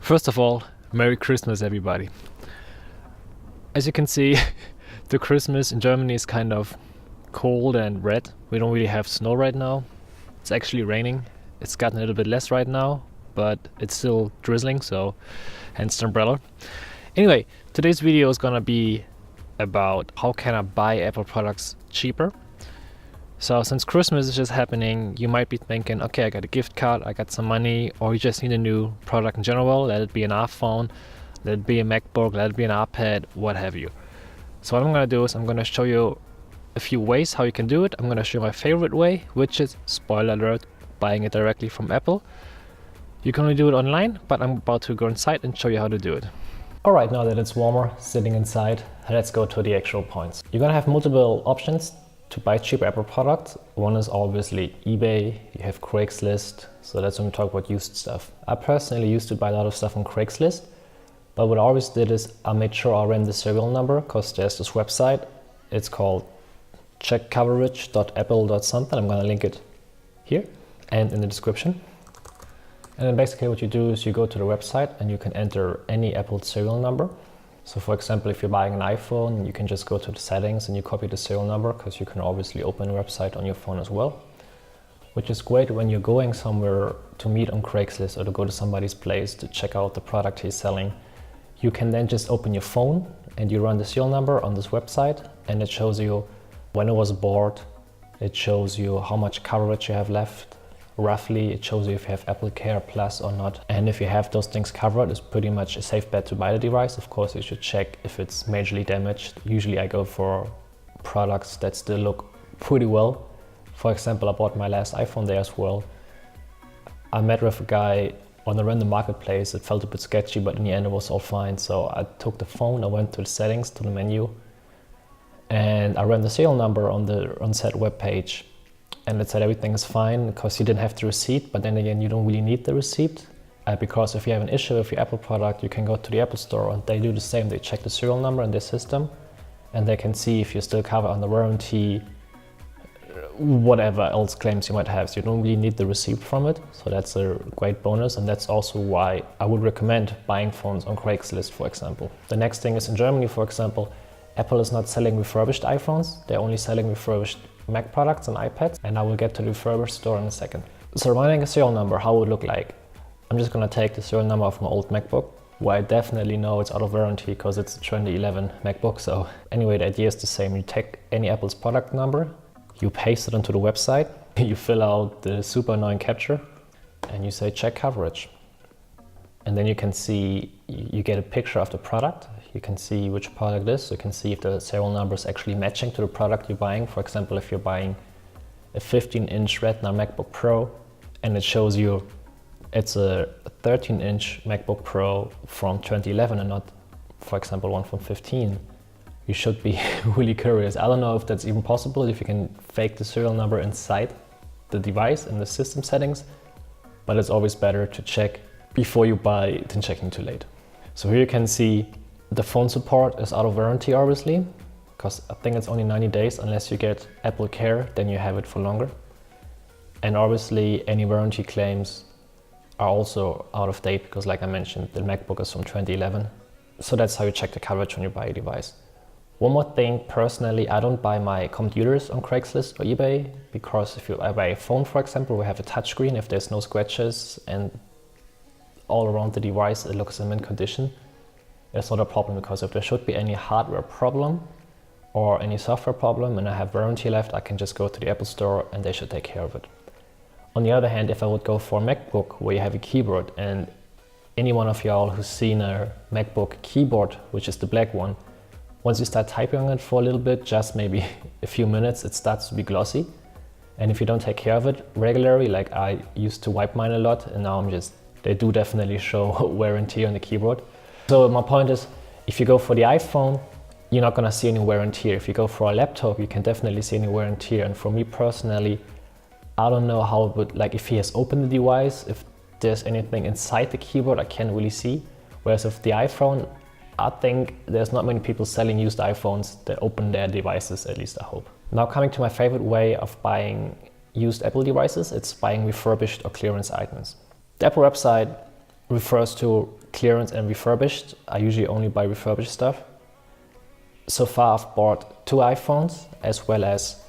First of all, Merry Christmas, everybody. As you can see, the Christmas in Germany is kind of cold and red. We don't really have snow right now. It's actually raining. It's gotten a little bit less right now, but it's still drizzling, so hence the umbrella. Anyway, today's video is gonna be about how can I buy Apple products cheaper. So since Christmas is just happening, you might be thinking, okay, I got a gift card, I got some money, or you just need a new product in general. Let it be an iPhone, let it be a MacBook, let it be an iPad, what have you. So what I'm gonna do is I'm gonna show you a few ways how you can do it. I'm gonna show you my favorite way, which is, spoiler alert, buying it directly from Apple. You can only do it online, but I'm about to go inside and show you how to do it. Alright, now that it's warmer, sitting inside, let's go to the actual points. You're gonna have multiple options to buy cheaper Apple products. One is obviously eBay, you have Craigslist, so that's when we talk about used stuff. I personally used to buy a lot of stuff on Craigslist, but what I always did is I made sure I ran the serial number, because there's this website, it's called checkcoverage.apple.something. I'm gonna link it here and in the description. And then basically what you do is you go to the website and you can enter any Apple serial number. So for example, if you're buying an iPhone, you can just go to the settings and you copy the serial number, because you can obviously open a website on your phone as well. Which is great when you're going somewhere to meet on Craigslist or to go to somebody's place to check out the product he's selling. You can then just open your phone and you run the serial number on this website, and it shows you when it was bought, it shows you how much coverage you have left. Roughly, it shows you if you have Apple Care Plus or not. And if you have those things covered, it's pretty much a safe bet to buy the device. Of course, you should check if it's majorly damaged. Usually I go for products that still look pretty well. For example, I bought my last iPhone there as well. I met with a guy on a random marketplace. It felt a bit sketchy, but in the end it was all fine. So I took the phone, I went to the settings, to the menu, and I ran the serial number on the said web page. And it said everything is fine because you didn't have the receipt, but then again, you don't really need the receipt because if you have an issue with your Apple product, you can go to the Apple Store and they do the same. They check the serial number in their system and they can see if you're still covered under warranty, whatever else claims you might have. So you don't really need the receipt from it. So that's a great bonus, and that's also why I would recommend buying phones on Craigslist, for example. The next thing is in Germany, for example, Apple is not selling refurbished iPhones. They're only selling refurbished Mac products and iPads, and I will get to the refurbished store in a second. So running a serial number, how it would look like. I'm just gonna take the serial number of my old MacBook, where I definitely know it's out of warranty because it's a 2011 MacBook. So anyway, the idea is the same. You take any Apple's product number, you paste it onto the website, you fill out the super annoying captcha, and you say check coverage. And then you can see, you get a picture of the product. You can see which product it is. You can see if the serial number is actually matching to the product you're buying. For example, if you're buying a 15-inch Retina MacBook Pro and it shows you it's a 13-inch MacBook Pro from 2011 and not, for example, one from 15, you should be really curious. I don't know if that's even possible, if you can fake the serial number inside the device in the system settings, but it's always better to check before you buy than checking too late. So here you can see the phone support is out of warranty, obviously, because I think it's only 90 days unless you get Apple Care, then you have it for longer. And obviously any warranty claims are also out of date because, like I mentioned, the MacBook is from 2011. So that's how you check the coverage when you buy a device. One more thing, personally, I don't buy my computers on Craigslist or eBay because if I buy a phone, for example, we have a touchscreen, if there's no scratches and all around the device it looks in mint condition, it's not a problem, because if there should be any hardware problem or any software problem and I have warranty left, I can just go to the Apple Store and they should take care of it. On the other hand, if I would go for a MacBook where you have a keyboard, and any one of y'all who's seen a MacBook keyboard, which is the black one, once you start typing on it for a little bit, just maybe a few minutes, it starts to be glossy. And if you don't take care of it regularly, like I used to wipe mine a lot, and now they do definitely show wear and tear on the keyboard. So my point is, if you go for the iPhone, you're not gonna see any wear and tear. If you go for a laptop, you can definitely see any wear and tear. And for me personally, I don't know how it would, like if he has opened the device, if there's anything inside the keyboard, I can't really see. Whereas with the iPhone, I think there's not many people selling used iPhones that open their devices, at least I hope. Now coming to my favorite way of buying used Apple devices, it's buying refurbished or clearance items. The Apple website refers to clearance and refurbished. I usually only buy refurbished stuff. So far I've bought 2 iPhones as well as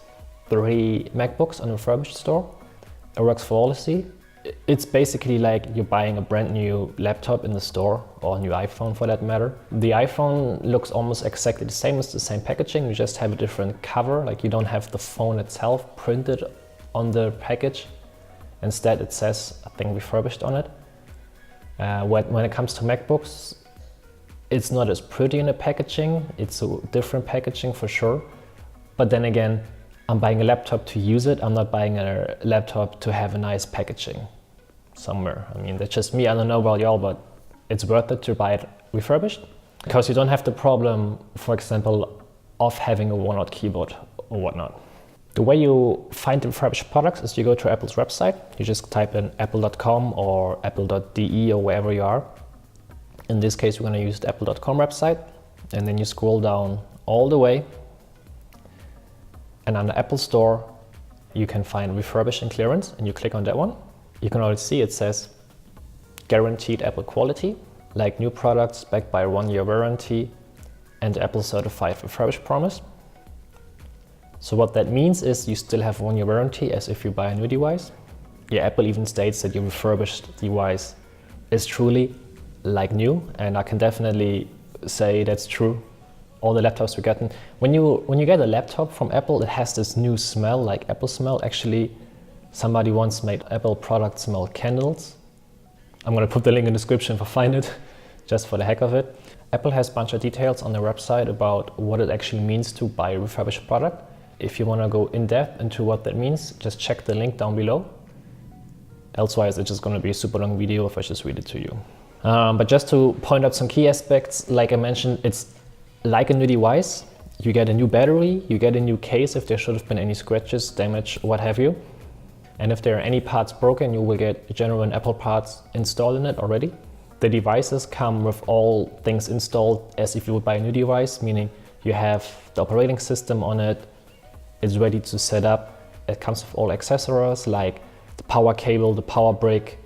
3 MacBooks on a refurbished store. It works flawlessly. It's basically like you're buying a brand new laptop in the store, or a new iPhone for that matter. The iPhone looks almost exactly the same, it's the same packaging, you just have a different cover, like you don't have the phone itself printed on the package. Instead it says, I think, refurbished on it. When it comes to MacBooks, it's not as pretty in the packaging, it's a different packaging for sure. But then again, I'm buying a laptop to use it, I'm not buying a laptop to have a nice packaging somewhere. I mean, that's just me, I don't know about y'all, but it's worth it to buy it refurbished. Because you don't have the problem, for example, of having a worn-out keyboard or whatnot. The way you find the refurbished products is you go to Apple's website, you just type in apple.com or apple.de or wherever you are. In this case, we're going to use the apple.com website, and then you scroll down all the way. And under Apple Store, you can find refurbished and clearance, and you click on that one. You can already see it says guaranteed Apple quality, like new products backed by a 1-year warranty and Apple certified refurbished promise. So what that means is you still have 1-year warranty as if you buy a new device. Yeah, Apple even states that your refurbished device is truly like new, and I can definitely say that's true. All the laptops we're getting. When you get a laptop from Apple, it has this new smell, like Apple smell. Actually, somebody once made Apple product smell candles. I'm gonna put the link in the description if I find it, just for the heck of it. Apple has a bunch of details on their website about what it actually means to buy a refurbished product. If you wanna go in depth into what that means, just check the link down below. Elsewise, it's just gonna be a super long video if I just read it to you. But just to point out some key aspects, like I mentioned, it's like a new device. You get a new battery, you get a new case if there should have been any scratches, damage, what have you. And if there are any parts broken, you will get genuine Apple parts installed in it already. The devices come with all things installed as if you would buy a new device, meaning you have the operating system on it, it's ready to set up. It comes with all accessories like the power cable, the power brick,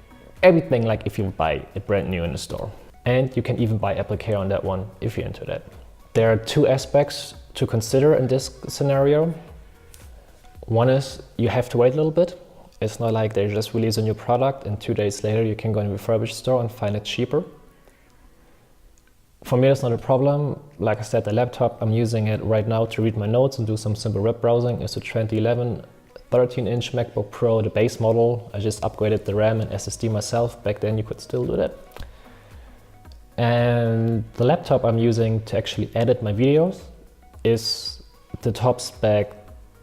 everything like if you would buy it brand new in the store. And you can even buy Apple Care on that one if you're into that. There are 2 aspects to consider in this scenario. One is you have to wait a little bit. It's not like they just release a new product and 2 days later you can go in a refurbished store and find it cheaper. For me, that's not a problem. Like I said, the laptop, I'm using it right now to read my notes and do some simple web browsing. It's a 2011 13-inch MacBook Pro, the base model. I just upgraded the RAM and SSD myself. Back then you could still do that. And the laptop I'm using to actually edit my videos is the top spec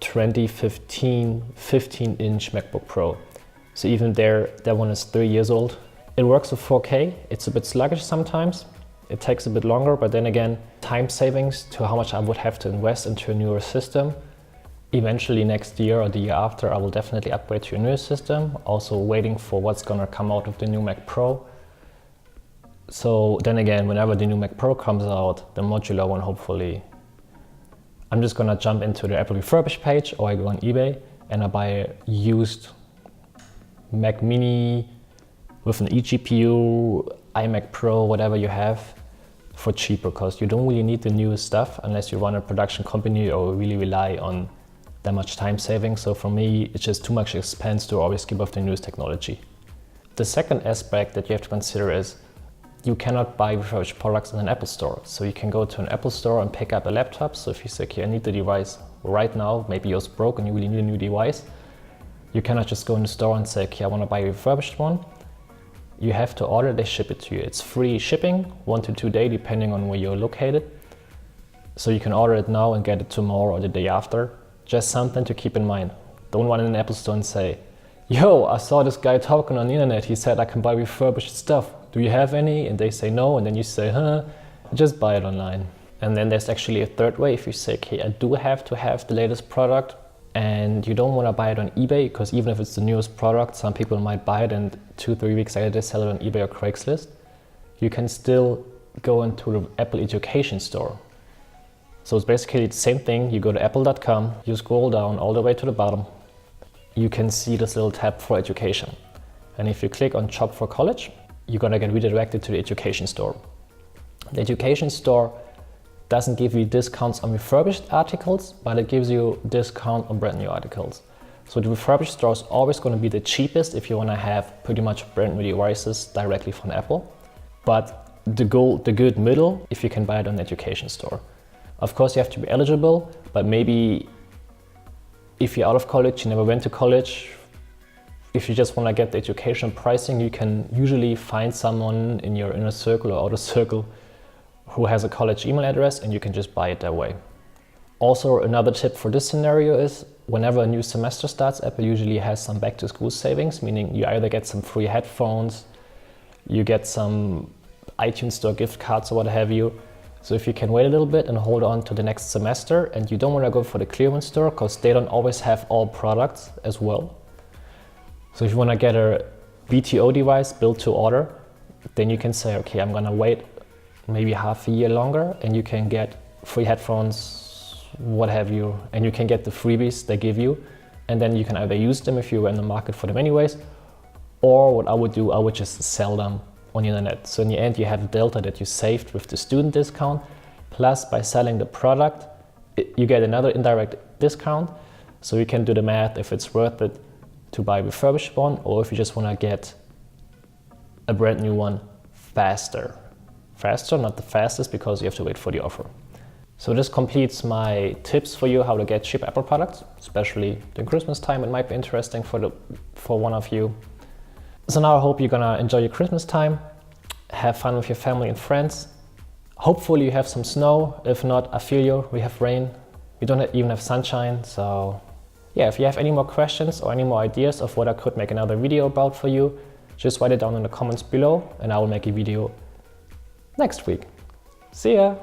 2015 15-inch MacBook Pro. So even there, that one is 3 years old. It works with 4K. It's a bit sluggish sometimes. It takes a bit longer, but then again, time savings to how much I would have to invest into a newer system. Eventually next year or the year after, I will definitely upgrade to a newer system. Also waiting for what's gonna come out of the new Mac Pro. So then again, whenever the new Mac Pro comes out, the modular one hopefully, I'm just gonna jump into the Apple refurbished page, or I go on eBay and I buy a used Mac Mini with an eGPU, iMac Pro, whatever you have, for cheaper, because you don't really need the newest stuff unless you run a production company or really rely on that much time saving. So for me, it's just too much expense to always keep up the newest technology. The second aspect that you have to consider is you cannot buy refurbished products in an Apple store. So you can go to an Apple store and pick up a laptop. So if you say, okay, I need the device right now, maybe yours broke and you really need a new device, you cannot just go in the store and say, okay, I want to buy a refurbished one. You have to order, they ship it to you. It's free shipping, 1 to 2 days, depending on where you're located. So you can order it now and get it tomorrow or the day after. Just something to keep in mind. Don't run in an Apple store and say, yo, I saw this guy talking on the internet. He said I can buy refurbished stuff. Do you have any? And they say no. And then you say, just buy it online. And then there's actually a third way. If you say, okay, I do have to have the latest product and you don't want to buy it on eBay, because even if it's the newest product, some people might buy it and 2-3 weeks later they sell it on eBay or Craigslist. You can still go into the Apple Education Store. So it's basically the same thing. You go to apple.com, you scroll down all the way to the bottom. You can see this little tab for education. And if you click on Shop for College, you're gonna get redirected to the education store. The education store doesn't give you discounts on refurbished articles, but it gives you discount on brand new articles. So the refurbished store is always going to be the cheapest if you want to have pretty much brand new devices directly from Apple. But the good middle, if you can buy it on the education store. Of course, you have to be eligible, but maybe if you're out of college, you never went to college, if you just want to get the education pricing, you can usually find someone in your inner circle or outer circle who has a college email address, and you can just buy it that way. Also, another tip for this scenario is whenever a new semester starts, Apple usually has some back to school savings, meaning you either get some free headphones, you get some iTunes Store gift cards or what have you. So if you can wait a little bit and hold on to the next semester, and you don't want to go for the clearance store because they don't always have all products as well. So if you want to get a BTO device built to order, then you can say, okay, I'm gonna wait maybe half a year longer, and you can get free headphones, what have you, and you can get the freebies they give you, and then you can either use them if you were in the market for them anyways, or what I would do, I would just sell them on the internet. So in the end, you have a delta that you saved with the student discount, plus by selling the product, you get another indirect discount. So you can do the math if it's worth it to buy a refurbished one, or if you just want to get a brand new one faster. Faster, not the fastest, because you have to wait for the offer. So this completes my tips for you how to get cheap Apple products, especially during Christmas time. It might be interesting for one of you. So now I hope you're gonna enjoy your Christmas time, have fun with your family and friends. Hopefully you have some snow. If not, I feel you, we have rain. We don't even have sunshine. So yeah, if you have any more questions or any more ideas of what I could make another video about for you, just write it down in the comments below and I will make a video next week. See ya!